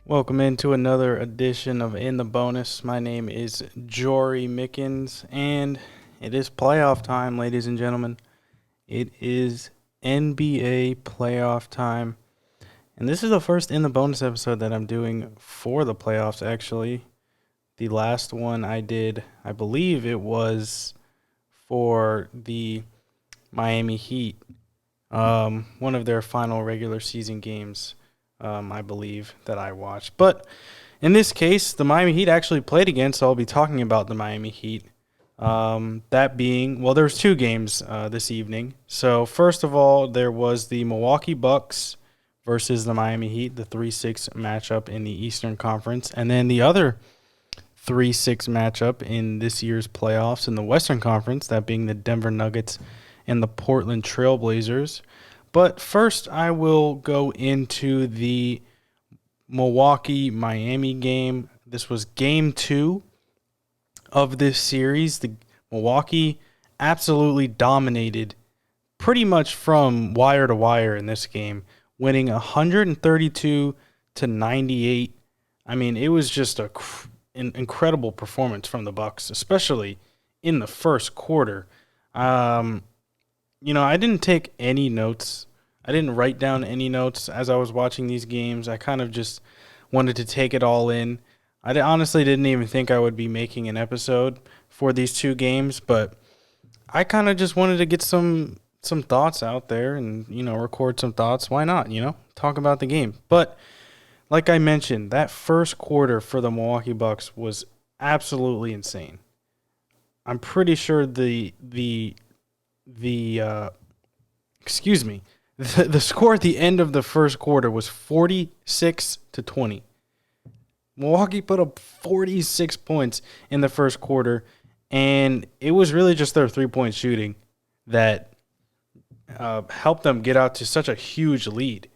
Welcome into another edition of In the Bonus. My name is Jorie Mickens, and it is playoff time, ladies and gentlemen. It is NBA playoff time, and this is the first In the Bonus episode that I'm doing for the playoffs, actually. The last one I did, I believe it was for the Miami Heat, one of their final regular season games. I believe that I watched. But in this case, the Miami Heat actually played again, so I'll be talking about the Miami Heat. That being, well, there's two games this evening. So first of all, there was the Milwaukee Bucks versus the Miami Heat, the 3-6 matchup in the Eastern Conference. And then the other 3-6 matchup in this year's playoffs in the Western Conference, that being the Denver Nuggets and the Portland Trail Blazers. But first, I will go into the Milwaukee-Miami game. This was game 2 of this series. The Milwaukee absolutely dominated pretty much from wire to wire in this game, winning 132-98. I mean, it was just an incredible performance from the Bucks, especially in the first quarter. I didn't take any notes. I didn't write down any notes as I was watching these games. I kind of just wanted to take it all in. I honestly didn't even think I would be making an episode for these two games, but I kind of just wanted to get some thoughts out there and, record some thoughts. Why not, talk about the game. But like I mentioned, that first quarter for the Milwaukee Bucks was absolutely insane. I'm pretty sure the score at the end of the first quarter was 46-20. Milwaukee put up 46 points in the first quarter, and it was really just their three-point shooting that helped them get out to such a huge lead.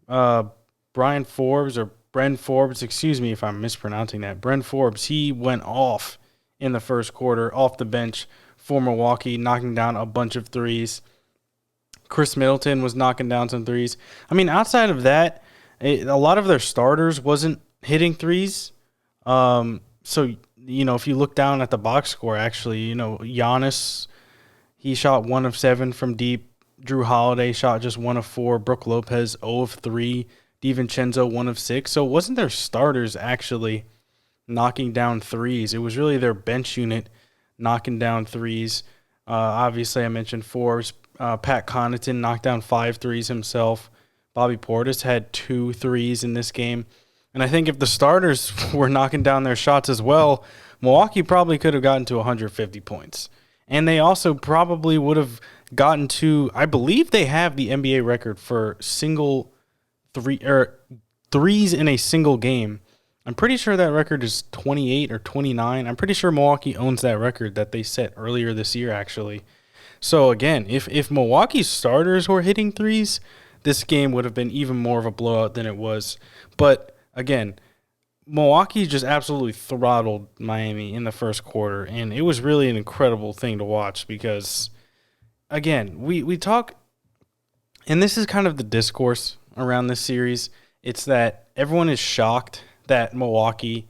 Bren Forbes, excuse me if I'm mispronouncing that. Bren Forbes, he went off in the first quarter off the bench for Milwaukee, knocking down a bunch of threes. Chris Middleton was knocking down some threes. I mean, outside of that, a lot of their starters wasn't hitting threes. So, if you look down at the box score, actually, Giannis, he shot 1 of 7 from deep. Drew Holiday shot just 1 of 4. Brook Lopez 0 of 3. DiVincenzo 1 of 6. So it wasn't their starters actually knocking down threes. It was really their bench unit knocking down threes. Obviously, I mentioned Forbes. Pat Connaughton knocked down 5 threes himself. Bobby Portis had 2 threes in this game. And I think if the starters were knocking down their shots as well, Milwaukee probably could have gotten to 150 points. And they also probably would have gotten to, I believe they have the NBA record for threes in a single game. I'm pretty sure that record is 28 or 29. I'm pretty sure Milwaukee owns that record that they set earlier this year, actually. So, again, if Milwaukee's starters were hitting threes, this game would have been even more of a blowout than it was. But, again, Milwaukee just absolutely throttled Miami in the first quarter, and it was really an incredible thing to watch because, again, we talk, and this is kind of the discourse around this series. It's that everyone is shocked that Milwaukee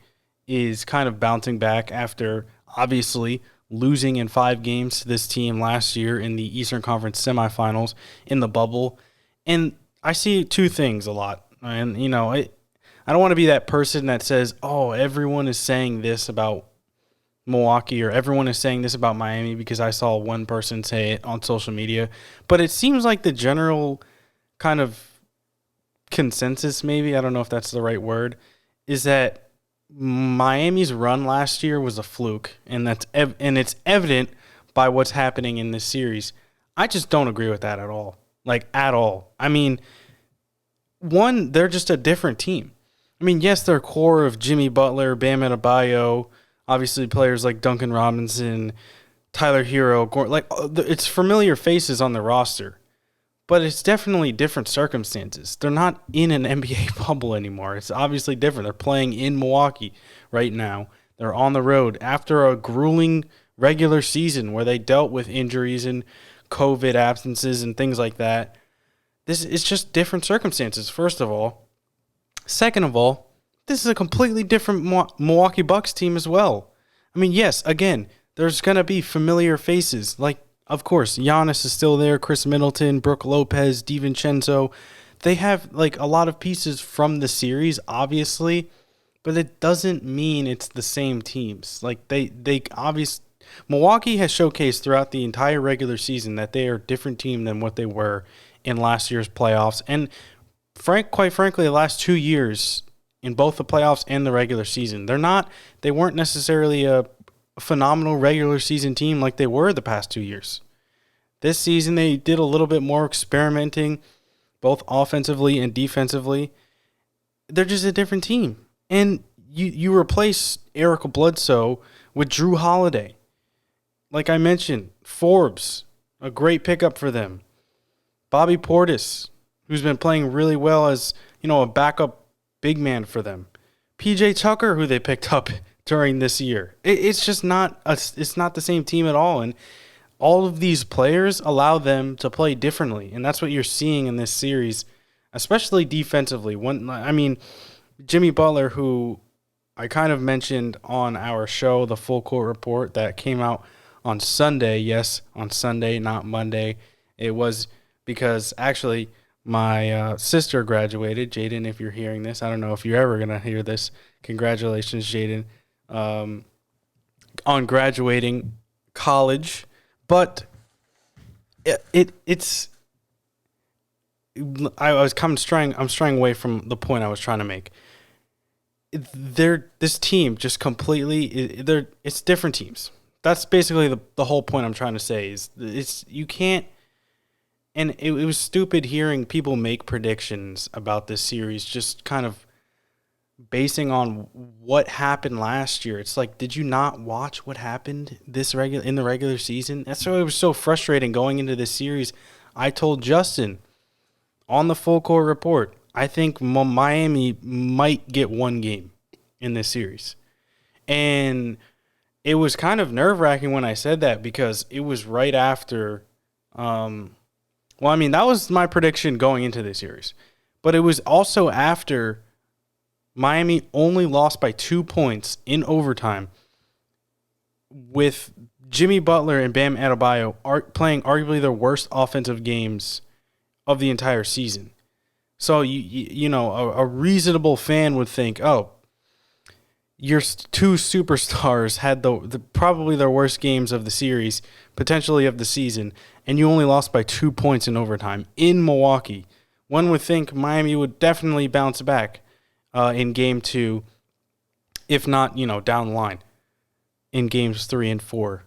is kind of bouncing back after, obviously, losing in 5 games to this team last year in the Eastern Conference semifinals in the bubble. And I see two things a lot. And, I don't want to be that person that says, oh, everyone is saying this about Milwaukee or everyone is saying this about Miami because I saw one person say it on social media. But it seems like the general kind of consensus, maybe, I don't know if that's the right word, is that Miami's run last year was a fluke, and it's evident by what's happening in this series. I just don't agree with that at all. Like, at all. I mean, one, they're just a different team. I mean, yes, their core of Jimmy Butler, Bam Adebayo, obviously players like Duncan Robinson, Tyler Hero, it's familiar faces on the roster. But it's definitely different circumstances. They're not in an NBA bubble anymore. It's obviously different. They're playing in Milwaukee right now. They're on the road after a grueling regular season where they dealt with injuries and COVID absences and things like that. This is just different circumstances, first of all. Second of all, this is a completely different Milwaukee Bucks team as well. I mean, yes, again, there's going to be familiar faces. Like, of course, Giannis is still there, Chris Middleton, Brooke Lopez, DiVincenzo. They have, like, a lot of pieces from the series, obviously, but it doesn't mean it's the same teams. Like, they obviously, Milwaukee has showcased throughout the entire regular season that they are a different team than what they were in last year's playoffs. And quite frankly, the last 2 years in both the playoffs and the regular season, they weren't necessarily a phenomenal regular season team like they were the past 2 years. This season, they did a little bit more experimenting, both offensively and defensively. They're just a different team. And you replace Eric Bledsoe with Drew Holiday. Like I mentioned, Forbes, a great pickup for them. Bobby Portis, who's been playing really well as, a backup big man for them. PJ Tucker, who they picked up during this year. It's just it's not the same team at all. And all of these players allow them to play differently. And that's what you're seeing in this series, especially defensively. Jimmy Butler, who I kind of mentioned on our show, the Full Court Report, that came out on Sunday. Yes, on Sunday, not Monday. It was because actually my sister graduated. Jaden, if you're hearing this, I don't know if you're ever going to hear this. Congratulations, Jaden, on graduating college. But it's I'm straying away from the point I was trying to make. This team just completely it's different teams. That's basically the whole point I'm trying to say is you can't. And it was stupid hearing people make predictions about this series just kind of basing on what happened last year. It's like, did you not watch what happened in the regular season? That's why it was so frustrating going into this series. I told Justin on the Full Court Report, I think Miami might get one game in this series. And it was kind of nerve-wracking when I said that because it was right after that was my prediction going into this series. But it was also after Miami only lost by 2 points in overtime with Jimmy Butler and Bam Adebayo playing arguably their worst offensive games of the entire season. So, a reasonable fan would think, oh, your two superstars had probably their worst games of the series, potentially of the season, and you only lost by 2 points in overtime in Milwaukee. One would think Miami would definitely bounce back in Game 2, if not, down the line in Games 3 and 4.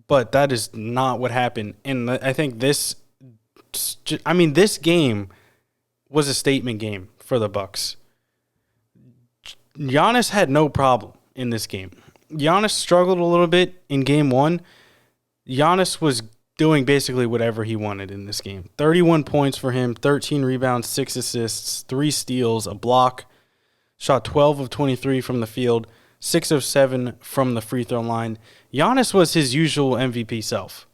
But that is not what happened. And I think this game was a statement game for the Bucks. Giannis had no problem in this game. Giannis struggled a little bit in Game 1. Giannis was doing basically whatever he wanted in this game. 31 points for him, 13 rebounds, 6 assists, 3 steals, a block. Shot 12 of 23 from the field, 6 of 7 from the free throw line. Giannis was his usual MVP self.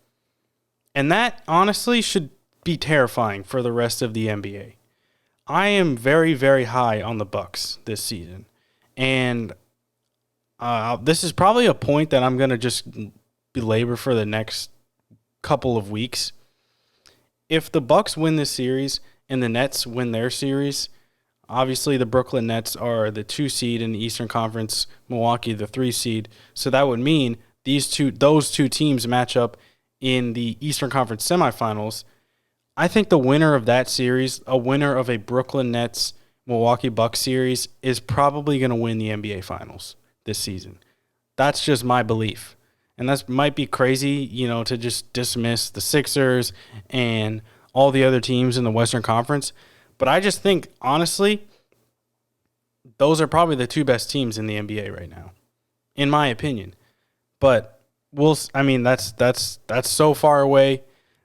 And that, honestly, should be terrifying for the rest of the NBA. I am very, very high on the Bucks this season. And this is probably a point that I'm going to just belabor for the next couple of weeks. If the Bucks win this series and the Nets win their series, obviously the Brooklyn Nets are the 2 seed in the Eastern Conference, Milwaukee the 3 seed. So that would mean those two teams match up in the Eastern Conference semifinals. I think the winner of that series, a winner of a Brooklyn Nets Milwaukee Bucks series, is probably going to win the NBA Finals this season. That's just my belief. And that might be crazy, to just dismiss the Sixers and all the other teams in the Western Conference. But I just think, honestly, those are probably the 2 best teams in the NBA right now, in my opinion. But that's so far away.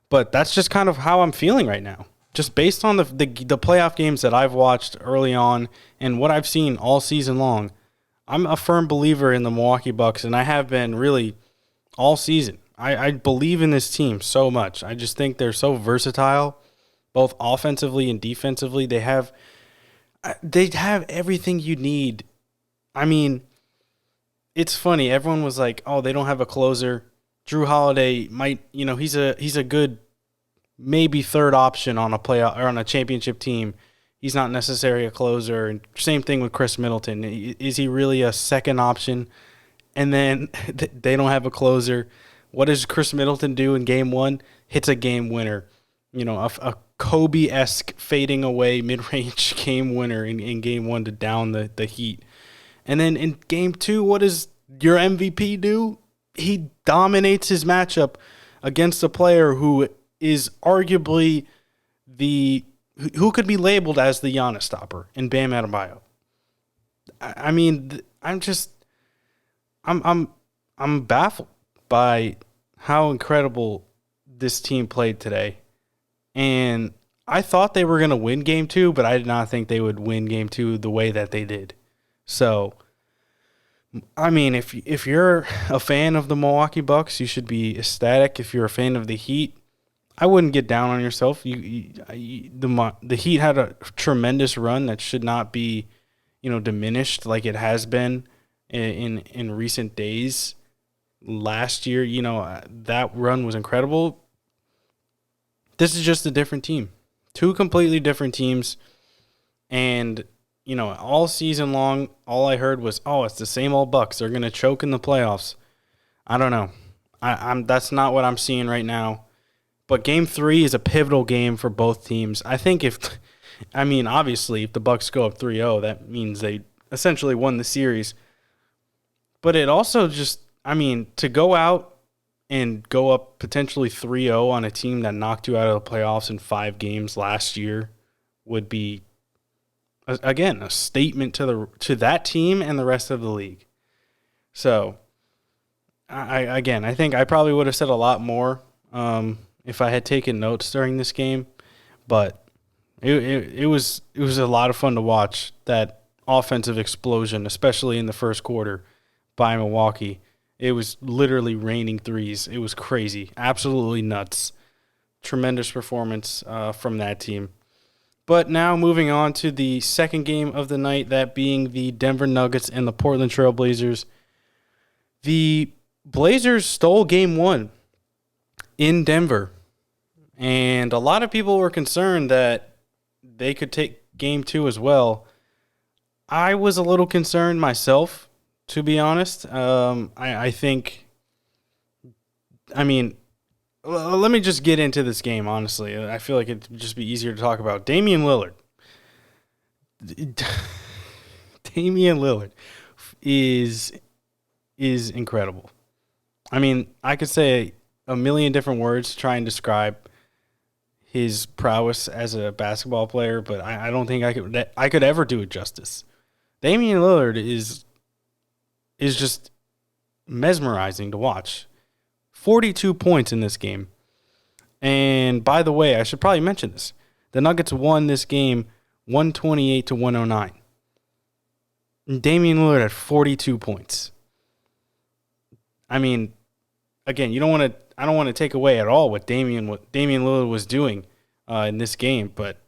But that's just kind of how I'm feeling right now. Just based on the playoff games that I've watched early on and what I've seen all season long, I'm a firm believer in the Milwaukee Bucks, and I have been really all season. I believe in this team so much. I just think they're so versatile, both offensively and defensively. They have They have everything you need. I mean, it's funny. Everyone was like, "Oh, they don't have a closer." Drew Holiday might, he's a good maybe third option on a playoff or on a championship team. He's not necessarily a closer. And same thing with Chris Middleton. Is he really a second option? And then they don't have a closer. What does Chris Middleton do in game one? Hits a game winner. A Kobe-esque fading away mid-range game winner in game one to down the Heat. And then in game two, what does your MVP do? He dominates his matchup against a player who is arguably who could be labeled as the Giannis stopper in Bam Adebayo. I mean, I'm baffled by how incredible this team played today. And I thought they were going to win game two, but I did not think they would win game two the way that they did. So, I mean, if you're a fan of the Milwaukee Bucks, you should be ecstatic. If you're a fan of the Heat, I wouldn't get down on yourself. The Heat had a tremendous run that should not be, diminished like it has been in recent days. Last year, that run was incredible. This is just a different team. Two completely different teams. And, all season long, all I heard was, oh, it's the same old Bucks. They're going to choke in the playoffs. I don't know. That's not what I'm seeing right now. But game 3 is a pivotal game for both teams. I think obviously, if the Bucks go up 3-0, that means they essentially won the series. But it also just, to go out and go up potentially 3-0 on a team that knocked you out of the playoffs in 5 games last year would be, again, a statement to that team and the rest of the league. So, I think I probably would have said a lot more if I had taken notes during this game, but it was a lot of fun to watch that offensive explosion, especially in the first quarter by Milwaukee. It was literally raining threes. It was crazy, absolutely nuts. Tremendous performance from that team. But now moving on to the second game of the night, that being the Denver Nuggets and the Portland Trail Blazers. The Blazers stole game 1 in Denver, and a lot of people were concerned that they could take game 2 as well. I was a little concerned myself, to be honest. I think, let me just get into this game, honestly. I feel like it'd just be easier to talk about. Damian Lillard. Damian Lillard is incredible. I could say a million different words to try and describe his prowess as a basketball player, but I don't think I could ever do it justice. Damian Lillard is just mesmerizing to watch. 42 points in this game. And by the way, I should probably mention this. The Nuggets won this game 128-109. And Damian Lillard had 42 points. Again, I don't want to take away at all what Damian Lillard was doing in this game, but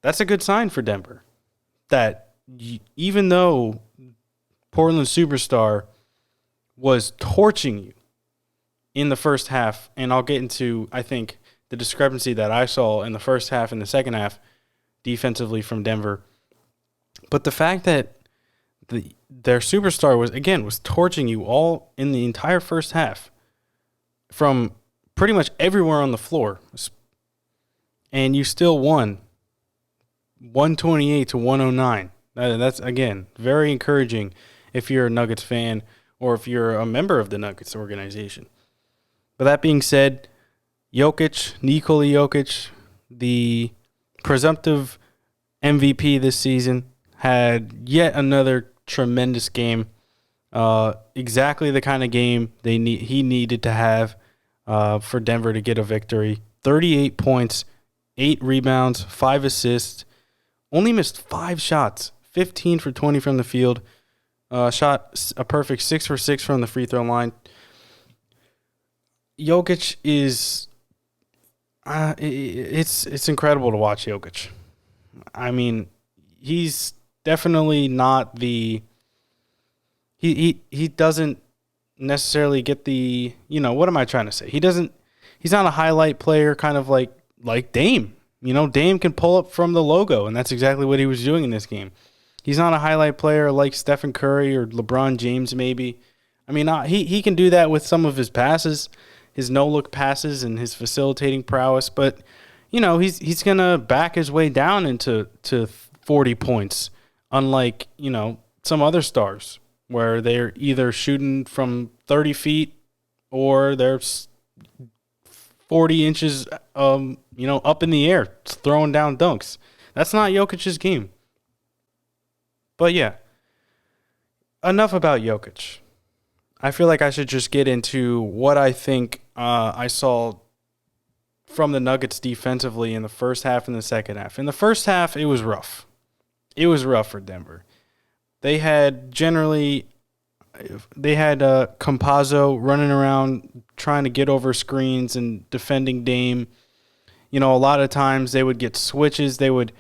that's a good sign for Denver. That even though Portland superstar was torching you in the first half, and I'll get into, I think, the discrepancy that I saw in the first half and the second half defensively from Denver. But the fact that their superstar was torching you all in the entire first half from pretty much everywhere on the floor, and you still won 128-109. That's, again, very encouraging if you're a Nuggets fan or if you're a member of the Nuggets organization. But that being said, Nikola Jokic, the presumptive MVP this season, had yet another tremendous game. Exactly the kind of game he needed to have for Denver to get a victory. 38 points, 8 rebounds, 5 assists. Only missed 5 shots. 15 for 20 from the field. Shot a perfect 6 for 6 from the free throw line. Jokic is it's incredible to watch Jokic. he's definitely not the he doesn't necessarily get the, what am I trying to say? He's not a highlight player, kind of like Dame. Dame can pull up from the logo, and that's exactly what he was doing in this game. He's not a highlight player like Stephen Curry or LeBron James, maybe. I mean, he can do that with some of his passes, his no-look passes and his facilitating prowess, but, he's going to back his way down into 40 points, unlike, some other stars where they're either shooting from 30 feet or they're 40 inches, up in the air, throwing down dunks. That's not Jokic's game. But yeah, enough about Jokic. I feel like I should just get into what I think I saw from the Nuggets defensively in the first half and the second half. In the first half, it was rough. It was rough for Denver. They had Campazzo running around trying to get over screens and defending Dame. A lot of times they would get switches. They would,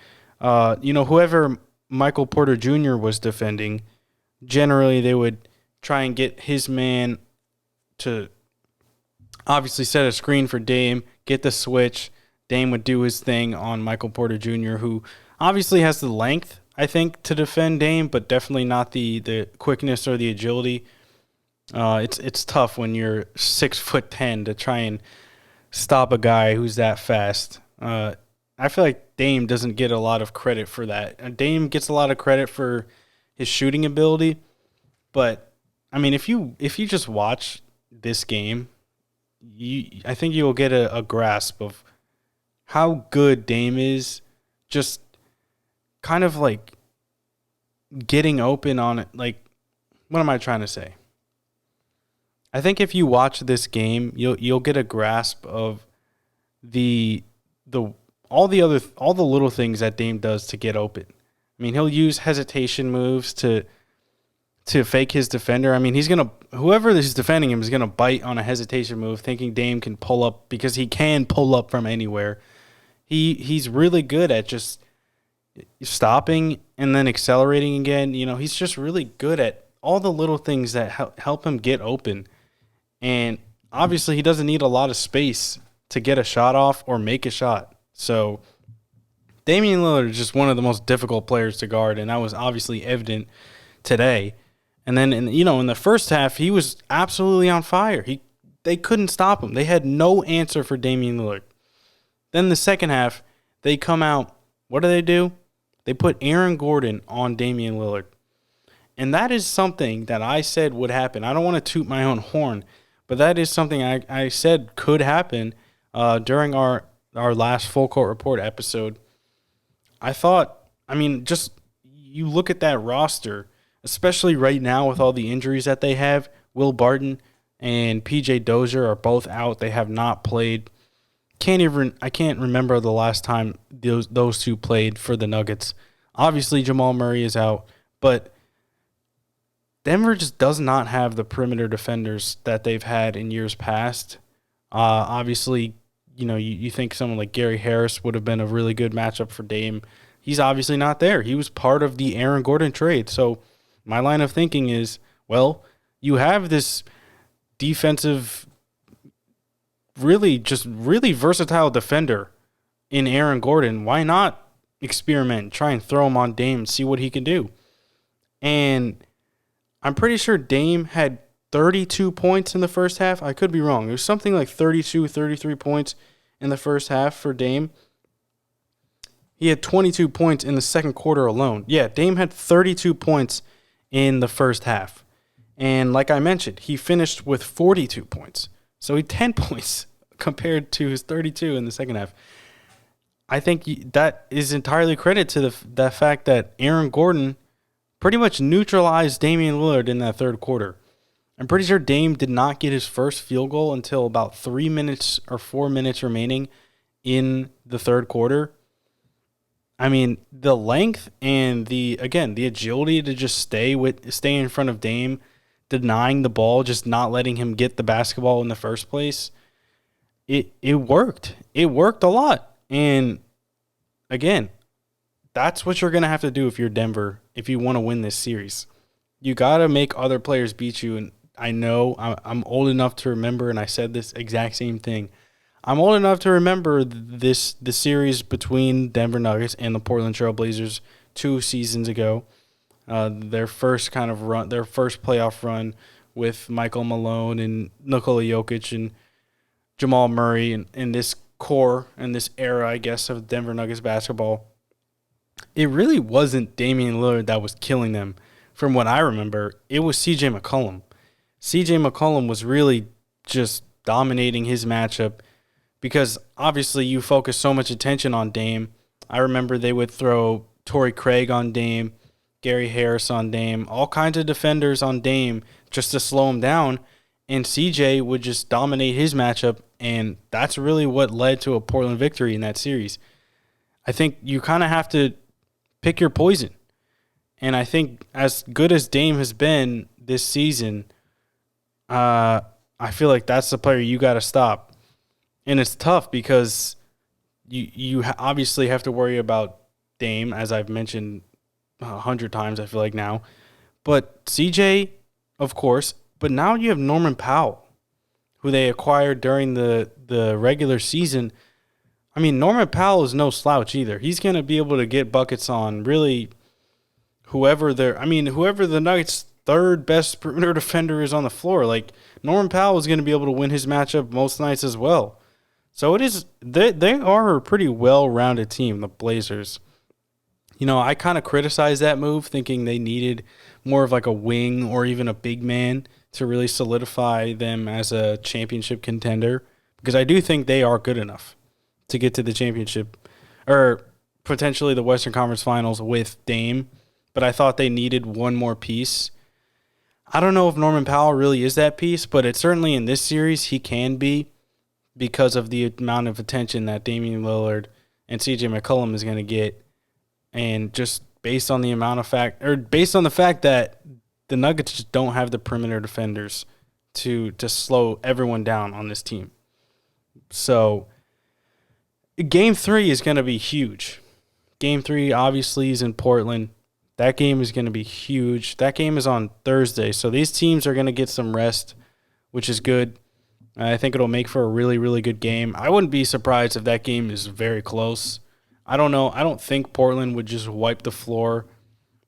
whoever Michael Porter Jr. was defending, generally they would try and get his man to obviously set a screen for Dame, get the switch. Dame would do his thing on Michael Porter Jr., who obviously has the length, I think, to defend Dame, but definitely not the quickness or the agility. It's tough when you're 6'10" to try and stop a guy who's that fast. I feel like Dame doesn't get a lot of credit for that. Dame gets a lot of credit for his shooting ability, but I mean, if you just watch this game, I think you will get a grasp of how good Dame is, just kind of like getting open on it. Like, what am I trying to say? I think if you watch this game, you'll get a grasp of all the little things that Dame does to get open. I mean, he'll use hesitation moves to fake his defender. I mean, whoever is defending him is gonna bite on a hesitation move, thinking Dame can pull up because he can pull up from anywhere. He's really good at just stopping and then accelerating again. He's just really good at all the little things that help him get open. And obviously, he doesn't need a lot of space to get a shot off or make a shot. So Damian Lillard is just one of the most difficult players to guard, and that was obviously evident today. And then, in the first half, he was absolutely on fire. They couldn't stop him. They had no answer for Damian Lillard. Then the second half, they come out. What do? They put Aaron Gordon on Damian Lillard. And that is something that I said would happen. I don't want to toot my own horn, but that is something I said could happen during our last Full Court Report episode. I thought, just you look at that roster, especially right now with all the injuries that they have. Will Barton and PJ Dozier are both out. They have not played. I can't remember the last time those two played for the Nuggets. Obviously, Jamal Murray is out, but Denver just does not have the perimeter defenders that they've had in years past. Obviously, you think someone like Gary Harris would have been a really good matchup for Dame. He's obviously not there. He was part of the Aaron Gordon trade. So my line of thinking is, well, you have this defensive, really versatile defender in Aaron Gordon. Why not experiment, try and throw him on Dame and see what he can do? And I'm pretty sure Dame had 32 points in the first half. I could be wrong. It was something like 32, 33 points in the first half for Dame. He had 22 points in the second quarter alone. Yeah, Dame had 32 points in the first half. And like I mentioned, he finished with 42 points. So he had 10 points compared to his 32 in the second half. I think that is entirely credit to the fact that Aaron Gordon pretty much neutralized Damian Lillard in that third quarter. I'm pretty sure Dame did not get his first field goal until about 3 minutes or 4 minutes remaining in the third quarter. I mean, the length and the agility to just stay in front of Dame, denying the ball, just not letting him get the basketball in the first place. It worked. It worked a lot. And again, that's what you're going to have to do if you're Denver, if you want to win this series. You got to make other players beat you. And I know I'm old enough to remember, and I said this exact same thing. I'm old enough to remember the series between Denver Nuggets and the Portland Trail Blazers 2 seasons ago. Their first kind of run, their first playoff run with Michael Malone and Nikola Jokic and Jamal Murray and this core and this era, I guess, of Denver Nuggets basketball. It really wasn't Damian Lillard that was killing them. From what I remember, it was C.J. McCollum. C.J. McCollum was really just dominating his matchup because obviously you focus so much attention on Dame. I remember they would throw Torrey Craig on Dame, Gary Harris on Dame, all kinds of defenders on Dame just to slow him down, and CJ would just dominate his matchup, and that's really what led to a Portland victory in that series. I think you kind of have to pick your poison, and I think as good as Dame has been this season, I feel like that's the player you got to stop, and it's tough because you obviously have to worry about Dame, as I've mentioned 100 times, I feel like now. But CJ, of course, but now you have Norman Powell, who they acquired during the regular season. I mean, Norman Powell is no slouch either. He's going to be able to get buckets on really whoever the Nuggets' third best perimeter defender is on the floor. Like, Norman Powell is going to be able to win his matchup most nights as well. So they are a pretty well-rounded team, the Blazers. You know, I kind of criticized that move, thinking they needed more of like a wing or even a big man to really solidify them as a championship contender, because I do think they are good enough to get to the championship or potentially the Western Conference Finals with Dame, but I thought they needed one more piece. I don't know if Norman Powell really is that piece, but it's certainly in this series he can be because of the amount of attention that Damian Lillard and CJ McCollum is going to get. And just based on the fact that the Nuggets just don't have the perimeter defenders to slow everyone down on this team. So Game 3 is going to be huge. Game 3 obviously is in Portland. That game is going to be huge. That game is on Thursday. So these teams are going to get some rest, which is good. I think it'll make for a really, really good game. I wouldn't be surprised if that game is very close. I don't know. I don't think Portland would just wipe the floor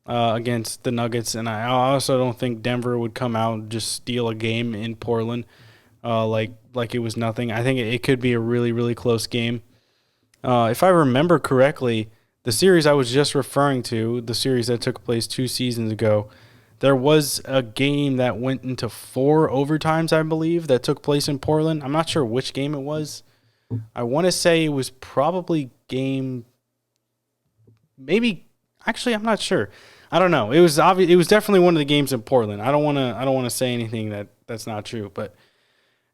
against the Nuggets, and I also don't think Denver would come out and just steal a game in Portland like it was nothing. I think it could be a really, really close game. If I remember correctly, the series I was just referring to, the series that took place 2 seasons ago, there was a game that went into 4 overtimes, I believe, that took place in Portland. I'm not sure which game it was. I want to say it was probably actually I'm not sure. I don't know. It was obvious. It was definitely one of the games in Portland. I don't want to say anything that's not true, but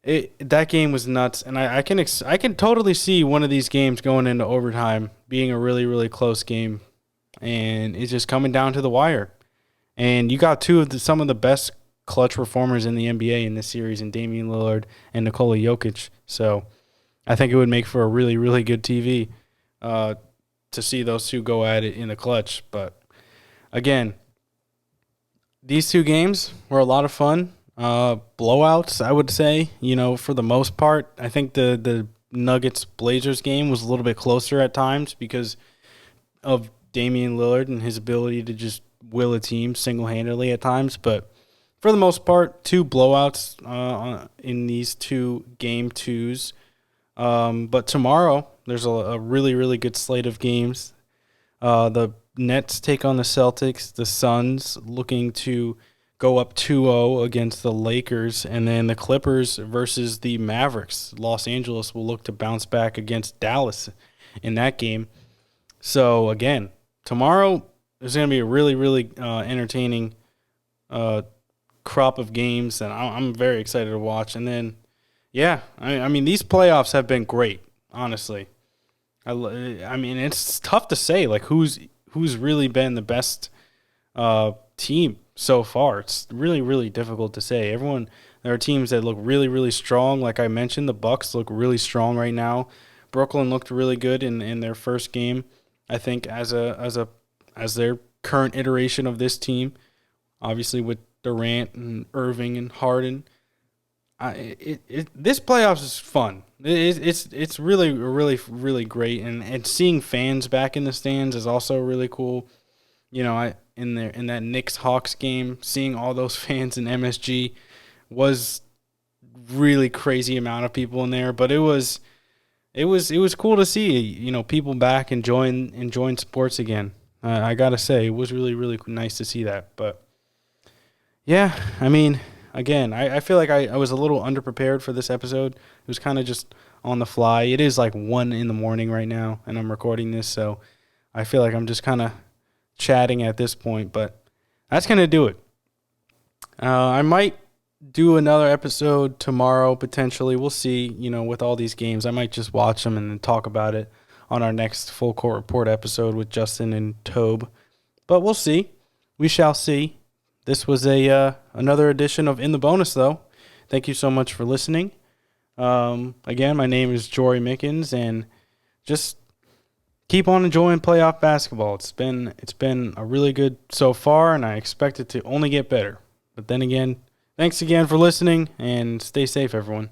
that game was nuts, and I can totally see one of these games going into overtime being a really, really close game, and it's just coming down to the wire. And you got some of the best clutch performers in the NBA in this series, in Damian Lillard and Nikola Jokic. So I think it would make for a really, really good TV to see those two go at it in the clutch. But again, these 2 games were a lot of fun. Blowouts, I would say, for the most part. I think the Nuggets-Blazers game was a little bit closer at times because of Damian Lillard and his ability to just will a team single-handedly at times. But for the most part, 2 blowouts in these 2 game 2s. But tomorrow, there's a really, really good slate of games. The Nets take on the Celtics. The Suns looking to go up 2-0 against the Lakers. And then the Clippers versus the Mavericks. Los Angeles will look to bounce back against Dallas in that game. So, again, tomorrow there's going to be a really, really entertaining crop of games that I'm very excited to watch. And then, yeah, I mean, these playoffs have been great, honestly. I mean, it's tough to say, like, who's really been the best team so far. It's really, really difficult to say. There are teams that look really, really strong. Like I mentioned, the Bucks look really strong right now. Brooklyn looked really good in their first game I think as their current iteration of this team, obviously with Durant and Irving and Harden. This playoffs is fun. It's really really great, and seeing fans back in the stands is also really cool. I in that Knicks Hawks game, seeing all those fans in MSG was really crazy amount of people in there, but it was cool to see people back enjoying sports again. I gotta say, it was really really nice to see that. But yeah, I mean, again, I feel like I was a little underprepared for this episode. It was kind of just on the fly. It is like 1 in the morning right now, and I'm recording this, so I feel like I'm just kind of chatting at this point. But that's gonna do it. I might do another episode tomorrow potentially. We'll see. With all these games, I might just watch them and then talk about it on our next full court report episode with Justin and Tobe. But we'll see. We shall see. This was a another edition of In the Bonus, though. Thank you so much for listening. Again, my name is Jorie Mickens, and just keep on enjoying playoff basketball. It's been a really good so far, and I expect it to only get better. But then again, thanks again for listening, and stay safe, everyone.